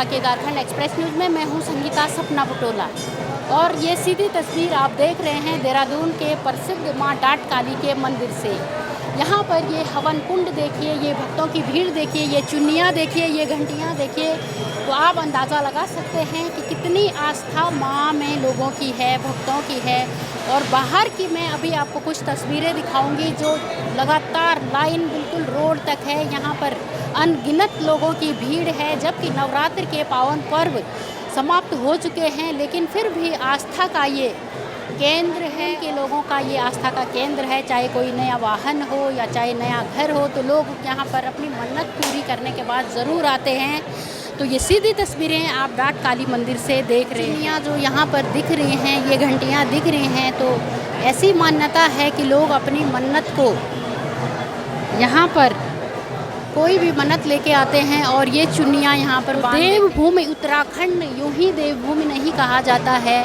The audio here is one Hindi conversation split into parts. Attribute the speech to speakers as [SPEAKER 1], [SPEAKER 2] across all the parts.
[SPEAKER 1] आपका केदारखंड एक्सप्रेस न्यूज़ में मैं हूं संगीता सपना बटोला। और ये सीधी तस्वीर आप देख रहे हैं देहरादून के प्रसिद्ध मां डाट काली के मंदिर से। यहाँ पर ये हवन कुंड देखिए, ये भक्तों की भीड़ देखिए, ये चुन्नियाँ देखिए, ये घंटियाँ देखिए, तो आप अंदाज़ा लगा सकते हैं कि कितनी आस्था माँ में लोगों की है, भक्तों की है। और बाहर की मैं अभी आपको कुछ तस्वीरें दिखाऊंगी जो लगातार लाइन बिल्कुल रोड तक है। यहाँ पर अनगिनत लोगों की भीड़ है, जबकि नवरात्र के पावन पर्व समाप्त हो चुके हैं, लेकिन फिर भी आस्था का ये केंद्र है कि लोगों का ये आस्था का केंद्र है। चाहे कोई नया वाहन हो या चाहे नया घर हो, तो लोग यहाँ पर अपनी मन्नत पूरी करने के बाद ज़रूर आते हैं। तो ये सीधी तस्वीरें आप डाट काली मंदिर से देख रहे हैं। जो यहाँ पर दिख रही हैं, ये घंटियाँ दिख रही हैं, तो ऐसी मान्यता है कि लोग अपनी मन्नत को यहाँ पर कोई भी मन्नत लेके आते हैं और ये चुन्नियाँ यहाँ पर देवभूमि उत्तराखंड यूं ही देवभूमि नहीं कहा जाता है।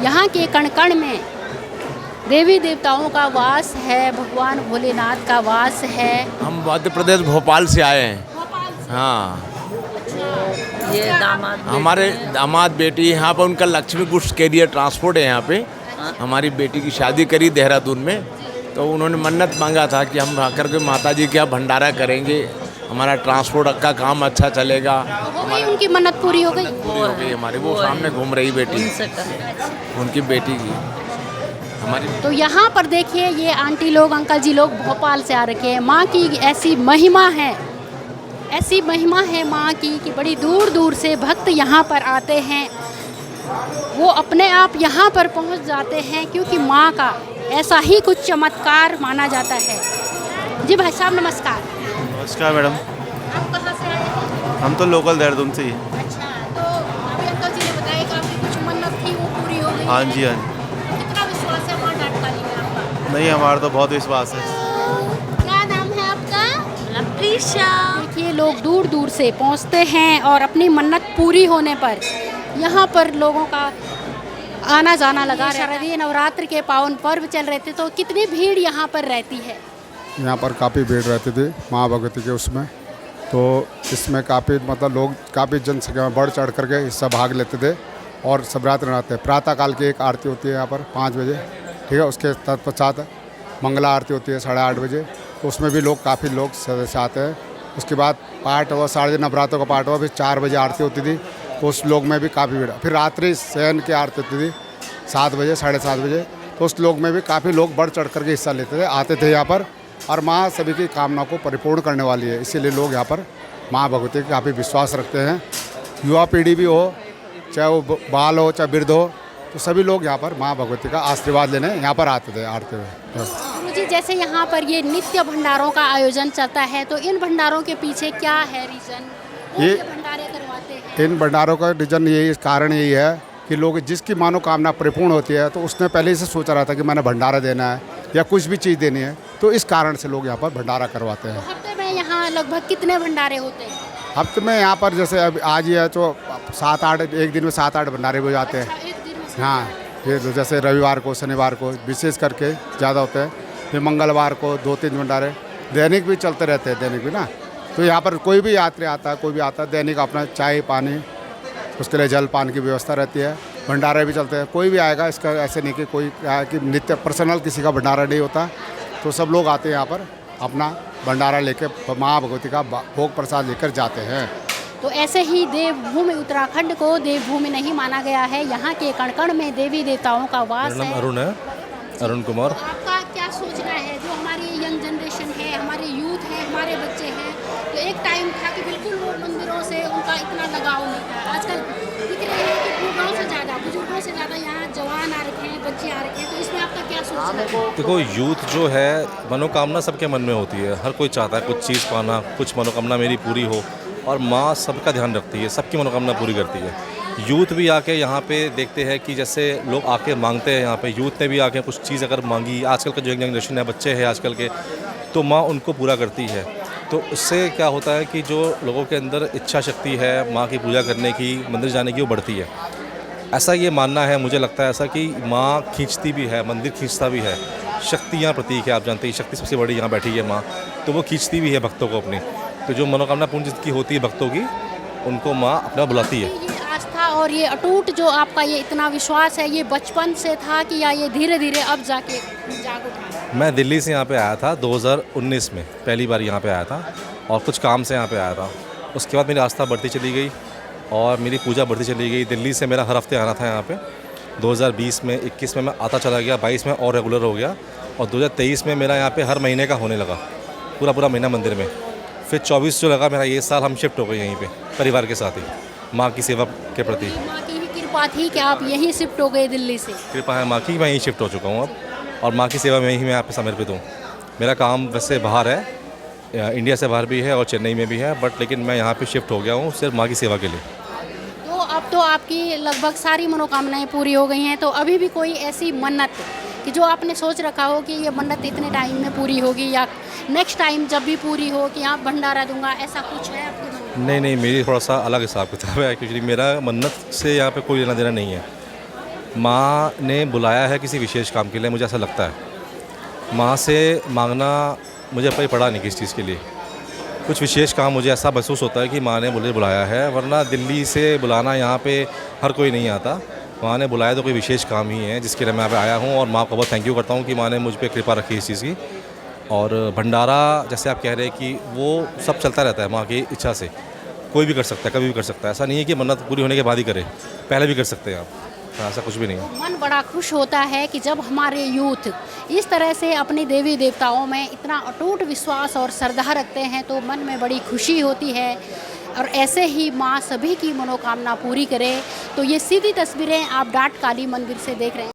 [SPEAKER 1] यहाँ के कण कण में देवी देवताओं का वास है, भगवान भोलेनाथ का वास है।
[SPEAKER 2] हम मध्य प्रदेश भोपाल से आए हैं।
[SPEAKER 1] भोपाल से?
[SPEAKER 2] हाँ,
[SPEAKER 1] ये दामाद
[SPEAKER 2] हमारे दामाद बेटी यहाँ पर, उनका लक्ष्मी गुड्स कैरियर ट्रांसपोर्ट है यहाँ पे। हमारी बेटी की शादी करी देहरादून में, तो उन्होंने मन्नत मांगा था कि हम आकर के माता जी का भंडारा करेंगे, हमारा ट्रांसपोर्ट का काम अच्छा चलेगा।
[SPEAKER 1] हो गई उनकी मन्नत पूरी हो गई?
[SPEAKER 2] पूरी हो गई हमारी। वो सामने घूम रही बेटी, उनकी बेटी की हमारी।
[SPEAKER 1] तो यहाँ पर देखिए, ये आंटी लोग, अंकल जी लोग भोपाल से आ रखे हैं। माँ की ऐसी महिमा है, ऐसी महिमा है माँ की कि बड़ी दूर दूर से भक्त यहाँ पर आते हैं। वो अपने आप यहाँ पर पहुँच जाते हैं क्योंकि माँ का ऐसा ही कुछ चमत्कार माना जाता है। जी भाई साहब नमस्कार।
[SPEAKER 3] नमस्कार मैडम।
[SPEAKER 1] आप कहाँ से आए हैं?
[SPEAKER 3] हम तो लोकल देहरादून से ही।
[SPEAKER 1] अच्छा, तो अभी अंकल जी ने बताया कि आपकी कुछ मन्नत थी वो पूरी हो गई?
[SPEAKER 3] हाँ जी, हाँ जी।
[SPEAKER 1] कितना विश्वास है माँ डाट काली में आपका?
[SPEAKER 3] नहीं, हमारा तो बहुत विश्वास है।
[SPEAKER 1] क्या नाम है आपका? लप्रीशा। देखिए, लोग दूर दूर से पहुंचते हैं और अपनी मन्नत पूरी होने पर यहाँ पर लोगों का आना जाना लगा रहता है। शारदीय नवरात्र के पावन पर्व चल रहे थे, तो कितनी भीड़ यहाँ पर रहती है?
[SPEAKER 4] यहाँ पर काफ़ी भीड़ रहती थी माँ भगवती के उसमें, तो इसमें काफ़ी मतलब लोग काफ़ी जनसंख्या में बढ़ चढ़ करके हिस्सा भाग लेते थे। और शिवरात्रि मनाते हैं। प्रातःकाल की एक आरती होती है यहाँ पर 5 बजे, ठीक है। उसके तत्पश्चात मंगला आरती होती है 8:30 बजे, तो उसमें भी लोग काफ़ी लोग सदस्य आते हैं। उसके बाद पाठ हुआ, 7:30 नवरात्रों का पाठ हुआ, फिर 4 बजे आरती होती थी, तो उस लोग में भी काफ़ी भीड़। फिर रात्रि शयन की आरती होती थी 7 बजे, 7:30 बजे, तो उस लोग में भी काफ़ी लोग बढ़ चढ़ करके हिस्सा लेते थे, आते थे यहाँ पर। और माँ सभी की कामना को परिपूर्ण करने वाली है, इसीलिए लोग यहाँ पर माँ भगवती का काफ़ी विश्वास रखते हैं। युवा पीढ़ी भी हो, चाहे वो बाल हो चाहे वृद्ध हो, तो सभी लोग यहाँ पर माँ भगवती का आशीर्वाद लेने यहाँ पर आते थे आरती हुए।
[SPEAKER 1] गुरुजी, जैसे यहाँ पर ये नित्य भंडारों का आयोजन चलता है, तो इन भंडारों के पीछे क्या है रीज़न?
[SPEAKER 4] ये
[SPEAKER 1] भंडारे करवाते हैं?
[SPEAKER 4] इन भंडारों का रीजन यही, कारण यही है कि लोग जिसकी मनोकामना परिपूर्ण होती है, तो उसने पहले से सोचा रहा था कि मैंने भंडारा देना है या कुछ भी चीज़ देनी है, तो इस कारण से लोग यहाँ पर भंडारा करवाते हैं।
[SPEAKER 1] तो हफ्ते में यहाँ लगभग कितने भंडारे होते हैं?
[SPEAKER 4] हफ्ते में यहाँ पर जैसे अब आज ही है तो 7-8, एक दिन में 7-8 भंडारे हो जाते हैं।
[SPEAKER 1] अच्छा, एक दिन में?
[SPEAKER 4] हाँ, ये जैसे रविवार को, शनिवार को विशेष करके ज़्यादा होते हैं। फिर मंगलवार को 2-3 भंडारे, दैनिक भी चलते रहते हैं, दैनिक भी ना। तो यहाँ पर कोई भी यात्री आता है, कोई भी आता है, दैनिक अपना चाय पानी, उसके लिए जल पान की व्यवस्था रहती है। भंडारे भी चलते हैं, कोई भी आएगा, इसका ऐसे नहीं कि कोई कि नित्य पर्सनल किसी का भंडारा नहीं होता। तो सब लोग आते हैं यहाँ पर अपना भंडारा लेके माँ भगवती का भोग प्रसाद लेकर जाते हैं।
[SPEAKER 1] तो ऐसे ही देवभूमि उत्तराखंड को देवभूमि नहीं माना गया है। यहाँ के कण कण में देवी देवताओं का वास
[SPEAKER 5] मेरा नाम
[SPEAKER 1] है।
[SPEAKER 5] अरुण है, अरुण कुमार।
[SPEAKER 1] तो आपका क्या सोचना है, जो हमारी यंग जनरेशन है, हमारे यूथ है, हमारे बच्चे हैं, तो एक टाइम था कि बिल्कुल वो मंदिरों से उनका इतना लगाव नहीं था। आजकल दिख रहे हैं कि बुजुर्गों से ज़्यादा यहाँ जवान आ रखे हैं, बच्चे आ रखे हैं, तो इसमें आपका क्या सोचना है?
[SPEAKER 5] देखो, यूथ जो है, मनोकामना सबके मन में होती है। हर कोई चाहता है कुछ चीज़ पाना, कुछ मनोकामना मेरी पूरी हो, और माँ सबका ध्यान रखती है, सबकी मनोकामना पूरी करती है। यूथ भी आके यहाँ पे देखते हैं कि जैसे लोग आके मांगते हैं, यहाँ पे यूथ ने भी आके कुछ चीज़ अगर मांगी, आजकल का जो यंग जनरेशन है, बच्चे हैं आजकल के, तो माँ उनको पूरा करती है। तो उससे क्या होता है कि जो लोगों के अंदर इच्छा शक्ति है माँ की पूजा करने की, मंदिर जाने की, वो बढ़ती है। ऐसा ये मानना है, मुझे लगता है ऐसा कि माँ खींचती भी है, मंदिर खींचता भी है। शक्तियाँ प्रतीक है, आप जानते हैं शक्ति सबसे बड़ी यहाँ बैठी है माँ, तो वो खींचती भी है भक्तों को अपनी। तो जो मनोकामना पूर्ण जिसकी होती है भक्तों की, उनको माँ अपना बुलाती है।
[SPEAKER 1] ये आस्था और ये अटूट जो आपका ये इतना विश्वास है, ये बचपन से था कि या ये धीरे धीरे अब जाके जाग उठा?
[SPEAKER 5] मैं दिल्ली से यहाँ पे आया था 2019 में, पहली बार यहाँ पे आया था और कुछ काम से यहाँ पे आया था। उसके बाद मेरी आस्था बढ़ती चली गई और मेरी पूजा बढ़ती चली गई। दिल्ली से मेरा हर हफ्ते आना था यहाँ पे। 2020 में, 21 में मैं आता चला गया, 22 में और रेगुलर हो गया और 2023 में मेरा यहाँ पे हर महीने का होने लगा, पूरा महीना मंदिर में। फिर 24 जो लगा मेरा, ये साल हम शिफ्ट हो गए यहीं पे परिवार के साथ ही, माँ की सेवा के प्रति।
[SPEAKER 1] माँ की ही कृपा थी कि आप यहीं शिफ्ट हो गए दिल्ली से?
[SPEAKER 5] कृपा है माँ की, मैं यहीं शिफ्ट हो चुका हूँ अब और माँ की सेवा में ही मैं यहाँ पे समर्पित हूँ। मेरा काम वैसे बाहर है, इंडिया से बाहर भी है और चेन्नई में भी है, बट लेकिन मैं यहाँ पे शिफ्ट हो गया हूँ सिर्फ माँ की सेवा के लिए।
[SPEAKER 1] तो अब तो आपकी लगभग सारी मनोकामनाएं पूरी हो गई हैं, तो अभी भी कोई ऐसी मन्नत कि जो आपने सोच रखा हो कि ये मन्नत इतने टाइम में पूरी होगी या नेक्स्ट टाइम जब भी पूरी हो कि यहाँ भंडारा दूंगा, ऐसा कुछ है आपके मन में?
[SPEAKER 5] नहीं, मेरी थोड़ा सा अलग हिसाब किताब है, क्योंकि मेरा मन्नत से यहाँ पे कोई लेना देना नहीं है। माँ ने बुलाया है किसी विशेष काम के लिए, मुझे ऐसा लगता है। माँ से मांगना मुझे कोई पड़ा नहीं किसी चीज़ के लिए। कुछ विशेष काम मुझे ऐसा महसूस होता है कि माँ ने मुझे बुलाया है, वरना दिल्ली से बुलाना यहाँ पे हर कोई नहीं आता। माँ ने बुलाया तो कोई विशेष काम ही है जिसके लिए मैं यहाँ पे आया हूँ और माँ को बहुत थैंक यू करता हूँ कि माँ ने मुझ पर कृपा रखी इस चीज़ की। और भंडारा जैसे आप कह रहे हैं कि वो सब चलता रहता है माँ की इच्छा से, कोई भी कर सकता है, कभी भी कर सकता है। ऐसा नहीं है कि मन्नत पूरी होने के बाद ही करे, पहले भी कर सकते हैं आप, ऐसा कुछ भी नहीं है।
[SPEAKER 1] मन बड़ा खुश होता है कि जब हमारे यूथ इस तरह से अपने देवी देवताओं में इतना अटूट विश्वास और श्रद्धा रखते हैं, तो मन में बड़ी खुशी होती है और ऐसे ही माँ सभी की मनोकामना पूरी करे। तो ये सीधी तस्वीरें आप डाट काली मंदिर से देख रहे हैं।